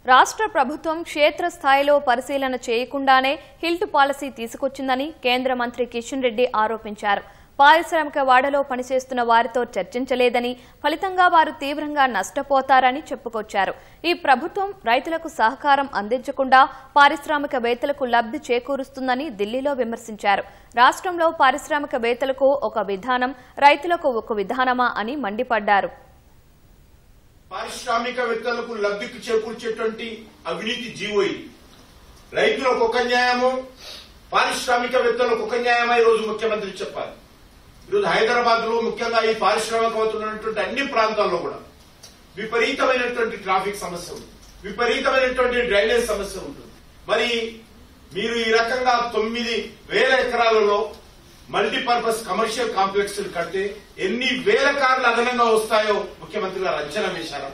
రాష్ట్ర ప్రభుత్వం క్షేత్రస్థాయిలో పరిశీలన చేయకుండానే హిల్ట్ పాలసీ తీసుకొచ్చిందని కేంద్ర మంత్రి కిషన్ రెడ్డి ఆరోపించారు. పారిశ్రామిక వాడలో పనిచేస్తున్న వారితో చర్చించలేదని, ఫలితంగా వారు తీవ్రంగా నష్టపోతారని చెప్పుకొచ్చారు. ఈ ప్రభుత్వం రైతులకు సహకారం అందించకుండా పారిశ్రామికవేత్తలకు లబ్ధి చేకూరుస్తుందని ఢిల్లీలో విమర్శించారు. రాష్ట్రంలో పారిశ్రామికవేత్తలకు ఒక విధానం, రైతులకు ఒక విధానమా అని మండిపడ్డారు. పారిశ్రామికవేత్తలకు లబ్ధికి చేకూర్చేటువంటి అవినీతి జీవో ఇది. రైతులకు ఒక న్యాయము, పారిశ్రామికవేత్తలకు ఒక న్యాయమా ఈరోజు ముఖ్యమంత్రి చెప్పాలి. ఈరోజు హైదరాబాద్ లో ముఖ్యంగా ఈ పారిశ్రామికవేత్తలు ఉన్నటువంటి అన్ని ప్రాంతాల్లో కూడా విపరీతమైనటువంటి ట్రాఫిక్ సమస్య ఉంది, విపరీతమైనటువంటి డ్రైనేజ్ సమస్య ఉంటుంది. మరి మీరు ఈ రకంగా 9,000 ఎకరాలలో మల్టీపర్పస్ కమర్షియల్ కాంప్లెక్స్ కడితే ఎన్ని వేల కార్లు అదనంగా వస్తాయో ముఖ్యమంత్రి గారు అంచనా వేశారు.